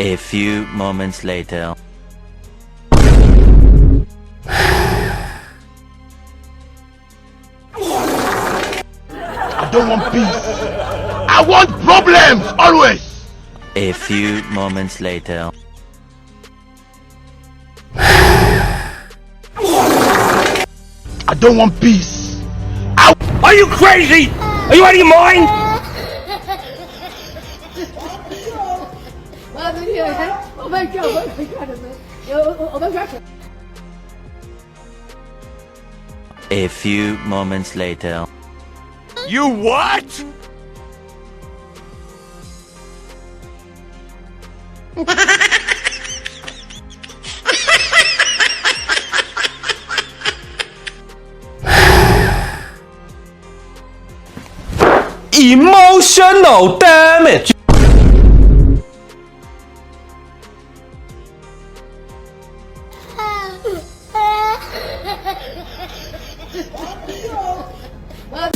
A few moments later. I don't want peace. I want problems, always. A few moments later. I don't want peace. Are you crazy? Are you out of your mind? A few moments later. You what? Emotional damage. What?